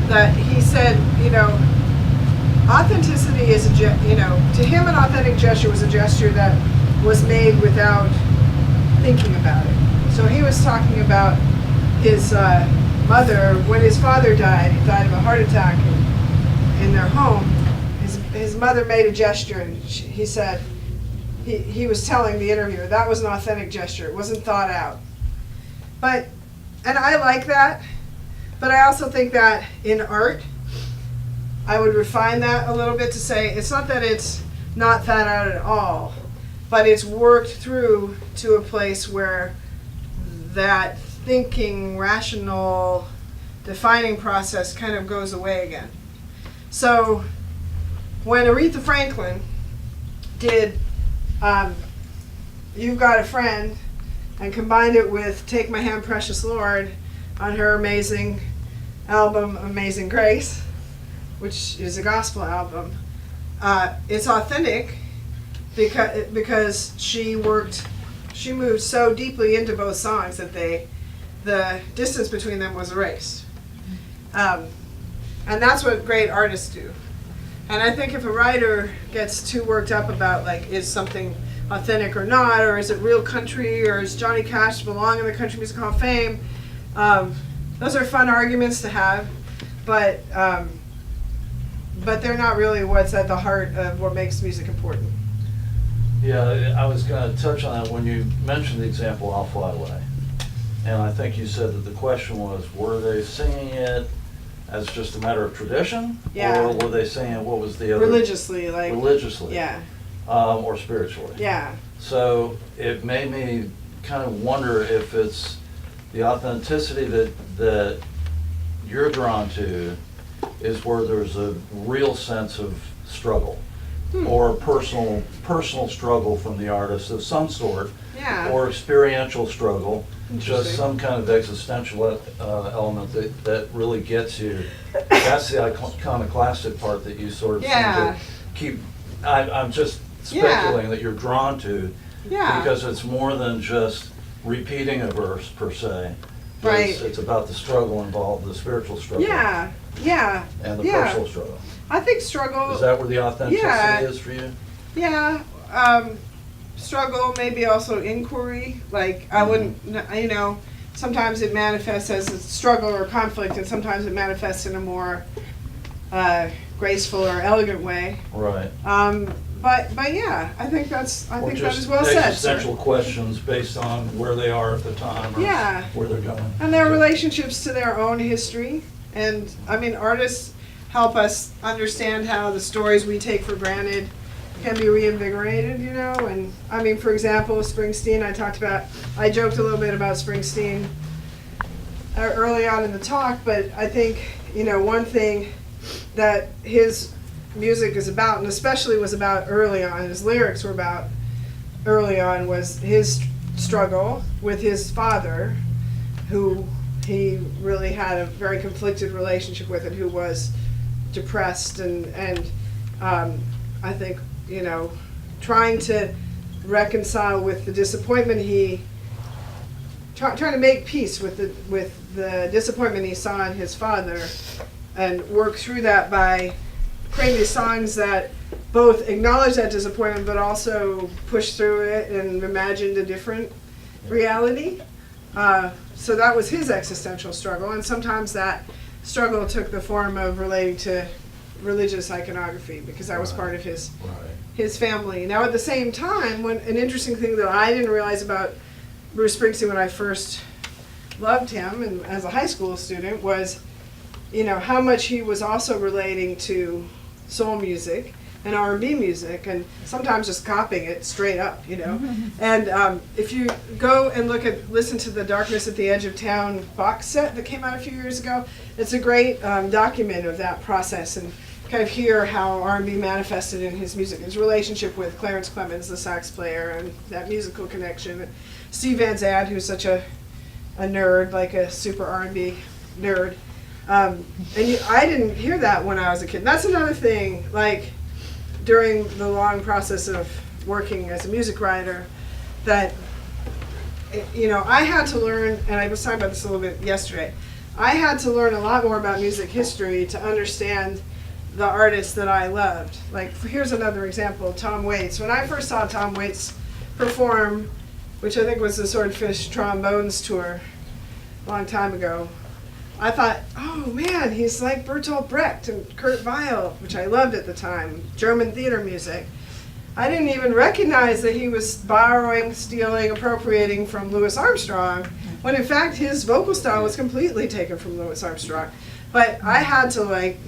that he said, you know, authenticity is you know, to him an authentic gesture was a gesture that was made without thinking about it. So he was talking about his mother, when his father died, he died of a heart attack in their home. His mother made a gesture, and he said, he was telling the interviewer, that was an authentic gesture, it wasn't thought out. But, and I like that, but I also think that in art, I would refine that a little bit to say, it's not that it's not thought out at all, but it's worked through to a place where that thinking, rational, defining process kind of goes away again. So when Aretha Franklin did You've Got a Friend and combined it with Take My Hand, Precious Lord on her amazing album Amazing Grace, which is a gospel album, it's authentic because she moved so deeply into both songs that the distance between them was erased. And that's what great artists do. And I think if a writer gets too worked up about, like, is something authentic or not, or is it real country, or is Johnny Cash belong in the Country Music Hall of Fame, those are fun arguments to have, but they're not really what's at the heart of what makes music important. Yeah, I was going to touch on that when you mentioned the example, I'll Fly Away. And I think you said that the question was, were they singing it as just a matter of tradition? Yeah. Or were they singing, what was the other? Religiously, like. Religiously. Yeah, Or spiritually. yeah. So it made me kind of wonder if it's the authenticity that you're drawn to is where there's a real sense of struggle or personal struggle from the artist of some sort, Yeah. or experiential struggle, just Interesting. some kind of existential element that really gets you. That's the iconoclastic part that you sort of Yeah. seem to keep. I'm just speculating that you're drawn to, Yeah. because it's more than just repeating a verse per se. Right. It's about the struggle involved, the spiritual struggle. Yeah, And the yeah. personal struggle. I think struggle. Is that where the authenticity Yeah. is for you? Yeah, struggle, maybe also inquiry. Like, I wouldn't, you know, sometimes it manifests as a struggle or conflict, and sometimes it manifests in a more graceful or elegant way. Right. But yeah, I think that is well just said, sir. existential questions based on where they are at the time or Yeah. where they're going. And their relationships to their own history. And, I mean, artists help us understand how the stories we take for granted can be reinvigorated, you know? And, I mean, for example, Springsteen, I joked a little bit about Springsteen early on in the talk, but I think, you know, one thing that his music is about, and especially was about early on, his lyrics were about early on, was his struggle with his father, who he really had a very conflicted relationship with, and who was depressed, and I think, you know, trying to reconcile with the disappointment trying to make peace with the disappointment he saw in his father, and work through that by creating these songs that both acknowledge that disappointment but also push through it and imagined a different reality. So that was his existential struggle, and sometimes that struggle took the form of relating to religious iconography, because that was part of his family. Now, at the same time, an interesting thing that I didn't realize about Bruce Springsteen when I first loved him, and as a high school student, was, you know, how much he was also relating to soul music and R&B music, and sometimes just copying it straight up, you know. And if you go and listen to the Darkness at the Edge of Town box set that came out a few years ago, it's a great document of that process, and kind of hear how R&B manifested in his music, his relationship with Clarence Clemens, the sax player, and that musical connection. Steve Van Zandt, who's such a nerd, like a super R&B nerd. I didn't hear that when I was a kid. And that's another thing, like, during the long process of working as a music writer, that, you know, I had to learn, and I was talking about this a little bit yesterday, I had to learn a lot more about music history to understand the artists that I loved. Like, here's another example, Tom Waits. When I first saw Tom Waits perform, which I think was the Swordfish Trombones tour a long time ago, I thought, oh man, he's like Bertolt Brecht and Kurt Weill, which I loved at the time, German theater music. I didn't even recognize that he was borrowing, stealing, appropriating from Louis Armstrong, when in fact his vocal style was completely taken from Louis Armstrong. But I had to, like,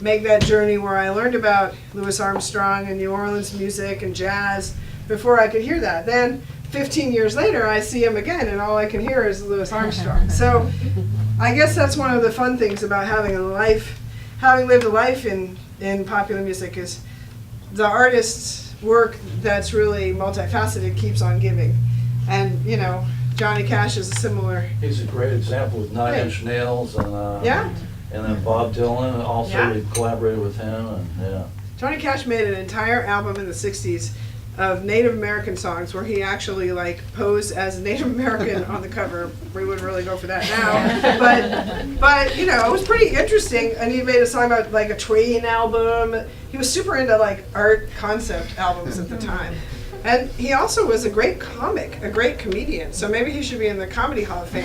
make that journey where I learned about Louis Armstrong and New Orleans music and jazz before I could hear that. Then 15 years later, I see him again, and all I can hear is Louis Armstrong. So I guess that's one of the fun things about having lived a life in popular music, is the artist's work that's really multifaceted keeps on giving. And, you know, Johnny Cash is a similar. He's a great example with Nine Inch Nails, and Yeah. and then Bob Dylan also, Yeah. we collaborated with him, and yeah. Johnny Cash made an entire album in the 60s of Native American songs where he actually, like, posed as a Native American on the cover. We wouldn't really go for that now, but you know, it was pretty interesting. And he made a song about, like, a train album. He was super into, like, art concept albums at the time. And he also was a great comic, a great comedian. So maybe he should be in the Comedy Hall of Fame.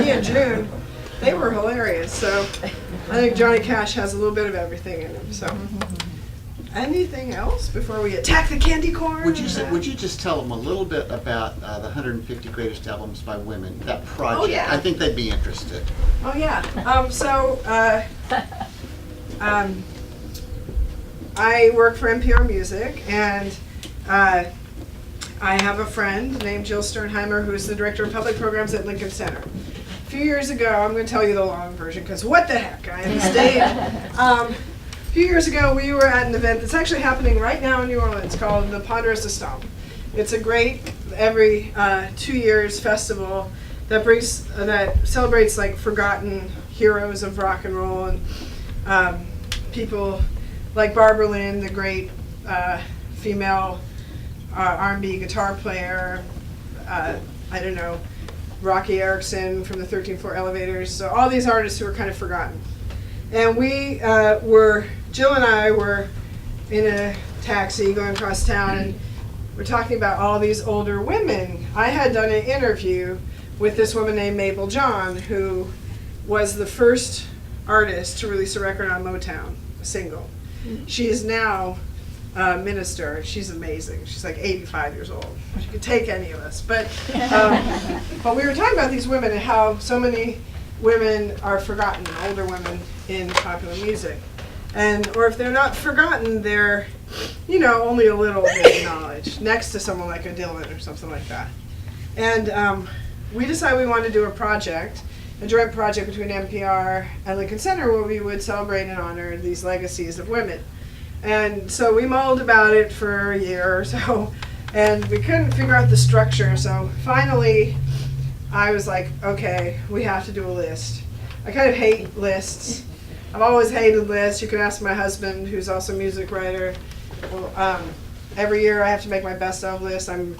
He and June, they were hilarious. So I think Johnny Cash has a little bit of everything in him. So. Anything else before we attack the candy corn? Would you just tell them a little bit about the 150 greatest albums by women, that project? Oh, yeah. I think they'd be interested. Oh yeah. I work for NPR Music, and I have a friend named Jill Sternheimer, who is the director of public programs at Lincoln Center. A few years ago, I'm going to tell you the long version, because what the heck, I am a few years ago, we were at an event that's actually happening right now in New Orleans called the Ponderosa Stomp. It's a great, every 2 years festival that celebrates, like, forgotten heroes of rock and roll, and people like Barbara Lynn, the great female R&B guitar player. Rocky Erickson from the 13th Floor Elevators. So all these artists who were kind of forgotten. And we Jill and I were in a taxi going across town, and we're talking about all these older women. I had done an interview with this woman named Mabel John, who was the first artist to release a record on Motown, a single. She is now a minister. She's amazing. She's like 85 years old. She could take any of us. But we were talking about these women and how so many women are forgotten, older women in popular music. Or if they're not forgotten, they're, only a little bit acknowledged, next to someone like a Dylan or something like that. And we decided we wanted to do a joint project between NPR and Lincoln Center, where we would celebrate and honor these legacies of women. And so we mulled about it for a year or so, and we couldn't figure out the structure. So finally, I was like, okay, we have to do a list. I kind of hate lists. I've always hated lists. You can ask my husband, who's also a music writer. Well, every year I have to make my best of list. I'm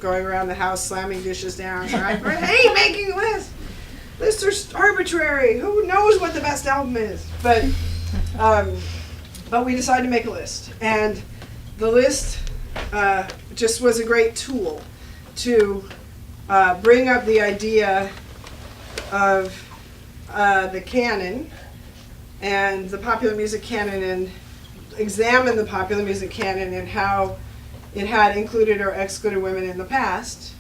going around the house slamming dishes down. So I hate making a list. Lists are arbitrary. Who knows what the best album is? But we decided to make a list. And the list just was a great tool to bring up the idea of the canon and the popular music canon, and examine the popular music canon and how it had included or excluded women in the past.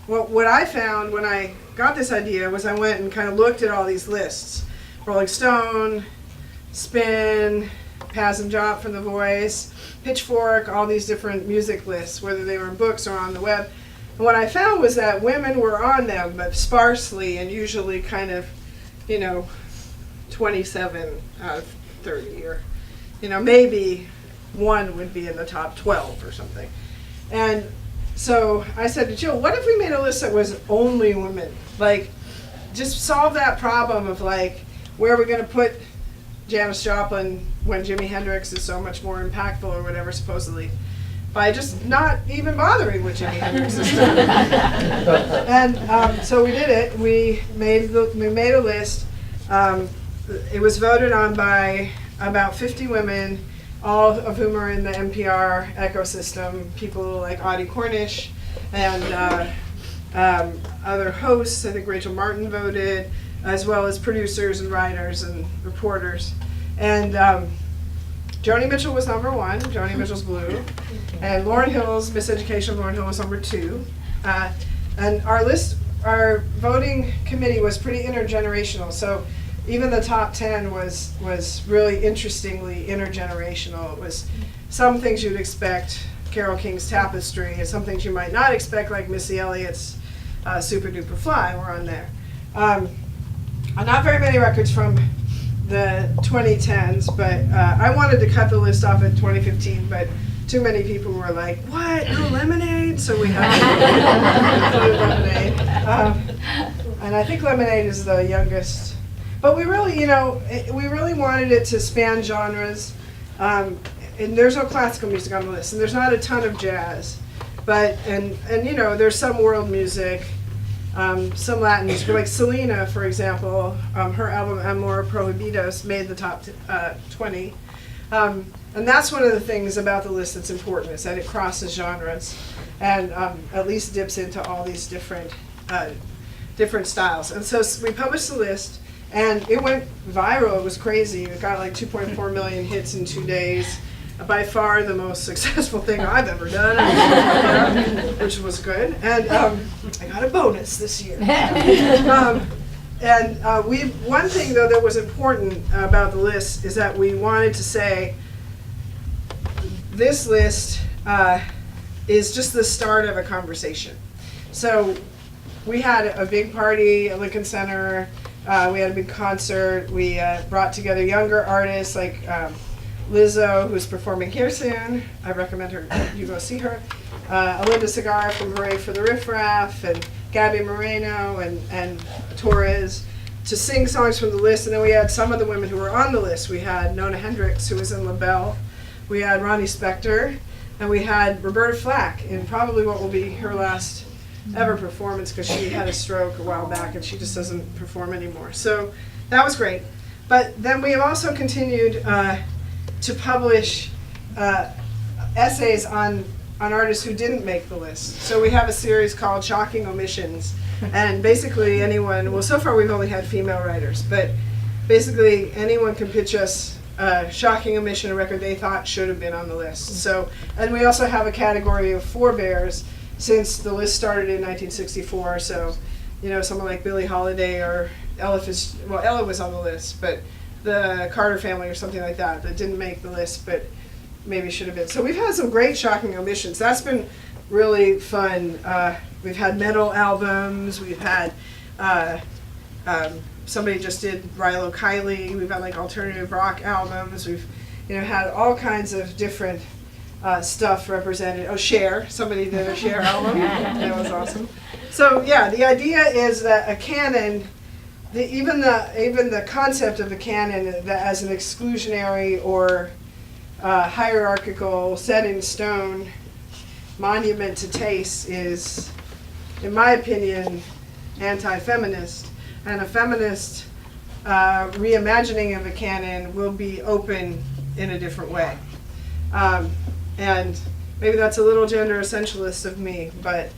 Well, what I found when I got this idea was I went and kind of looked at all these lists. Rolling Stone, Spin, Paz and Jop from The Voice, Pitchfork, all these different music lists, whether they were in books or on the web. And what I found was that women were on them, but sparsely, and usually kind of, 27 out of 30, or, maybe one would be in the top 12 or something. And so I said to Jill, what if we made a list that was only women? Like, just solve that problem of where are we going to put Janis Joplin when Jimi Hendrix is so much more impactful or whatever, supposedly, by just not even bothering with Jimi Hendrix's stuff. And so we did it. We made a list. It was voted on by about 50 women, all of whom are in the NPR ecosystem, people like Audie Cornish and other hosts. I think Rachel Martin voted, as well as producers and writers and reporters. And Joni Mitchell was number one, Joni Mitchell's Blue, and Lauryn Hill's Miseducation of Lauryn Hill was number two. And our voting committee was pretty intergenerational, so even the top 10 was really interestingly intergenerational. It was some things you'd expect, Carole King's Tapestry, and some things you might not expect, like Missy Elliott's Super Duper Fly were on there. Not very many records from the 2010s, but I wanted to cut the list off at 2015, but too many people were like, what, no Lemonade? So we had to include Lemonade. And I think Lemonade is the youngest. But we really, we really wanted it to span genres. And there's no classical music on the list, and there's not a ton of jazz. But, and there's some world music, some Latin music. Like Selena, for example, her album Amor Prohibidos made the top 20. And that's one of the things about the list that's important, is that it crosses genres and at least dips into all these different styles. And so we published the list. And it went viral. It was crazy. It got 2.4 million hits in 2 days. By far the most successful thing I've ever done, which was good. And I got a bonus this year. One thing though that was important about the list is that we wanted to say this list is just the start of a conversation. So we had a big party at Lincoln Center. We had a big concert. We brought together younger artists like Lizzo, who's performing here soon. I recommend you go see her. Alinda Segar from Hooray for the Riff Raff, and Gabby Moreno and Torres to sing songs from the list. And then we had some of the women who were on the list. We had Nona Hendryx, who was in LaBelle. We had Ronnie Spector, and we had Roberta Flack in probably what will be her last ever performance because she had a stroke a while back and she just doesn't perform anymore. So that was great. But then we have also continued to publish essays on artists who didn't make the list. So we have a series called Shocking Omissions, and basically anyone, well, so far we've only had female writers, but basically anyone can pitch us a shocking omission, a record they thought should have been on the list. So, and we also have a category of forebears since the list started in 1964. So, you know, someone like Billie Holiday or Ella was on the list, but the Carter family or something like that didn't make the list, but maybe should have been. So we've had some great shocking omissions. That's been really fun. We've had metal albums. We've had somebody just did Rilo Kiley. We've had like alternative rock albums. We've had all kinds of different stuff represented. Oh, Cher. Somebody did a Cher album. That was awesome. So yeah, the idea is that a canon, even the concept of a canon as an exclusionary or hierarchical, set in stone monument to taste is, in my opinion, anti-feminist. And a feminist reimagining of a canon will be open in a different way. And maybe that's a little gender essentialist of me, but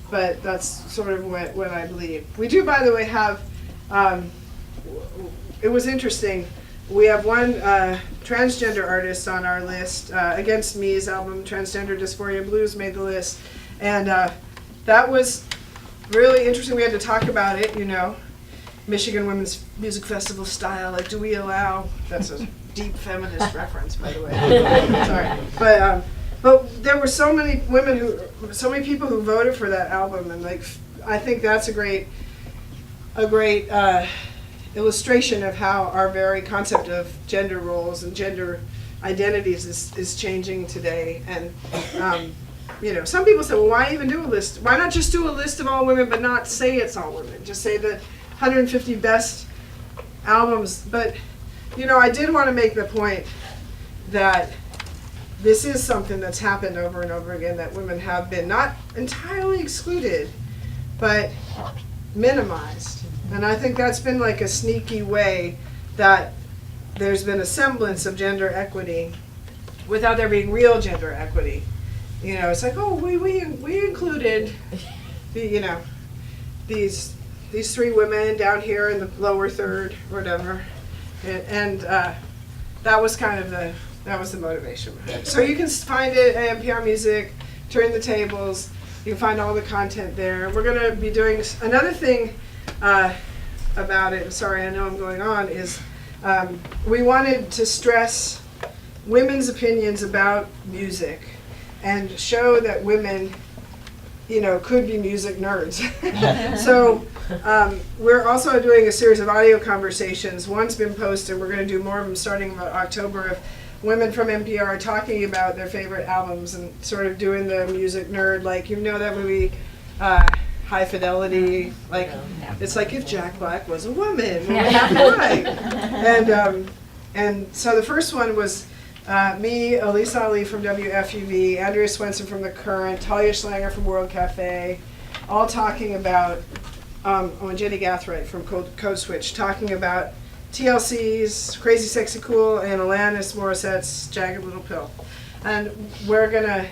that's sort of what I believe. We do, by the way, have, it was interesting, we have one transgender artist on our list. Against Me's album, Transgender Dysphoria Blues, made the list. And that was really interesting. We had to talk about it, Michigan Women's Music Festival style. Like, do we allow, that's a deep feminist reference, by the way. Sorry. But there were so many people who voted for that album. And like, I think that's a great illustration of how our very concept of gender roles and gender identities is changing today. And some people say, well, why even do a list? Why not just do a list of all women, but not say it's all women? Just say the 150 best albums. But I did want to make the point that this is something that's happened over and over again, that women have been not entirely excluded, but minimized. And I think that's been like a sneaky way that there's been a semblance of gender equity without there being real gender equity. It's like, oh, we included these three women down here in the lower third, or whatever, and that was kind of the motivation. So you can find it at NPR Music, Turn the Tables. You can find all the content there. We're going to be doing another thing about it. Sorry, I know I'm going on. Is we wanted to stress women's opinions about music and show that women, could be music nerds. So we're also doing a series of audio conversations. One's been posted. We're going to do more of them starting about October, of women from NPR talking about their favorite albums and sort of doing the music nerd, like, that movie High Fidelity, like, it's like if Jack Black was a woman, what would happen like? And so the first one was me, Elisa Ali from WFUV, Andrea Swenson from The Current, Talia Schlanger from World Cafe, all talking about, and Jenny Gathright from Code Switch, talking about TLC's Crazy Sexy Cool and Alanis Morissette's Jagged Little Pill. And we're going to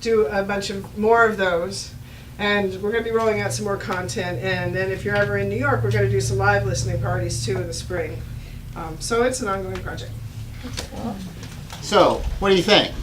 do a bunch of more of those, and we're going to be rolling out some more content. And then if you're ever in New York, we're going to do some live listening parties too in the spring. So it's an ongoing project. So, what do you think?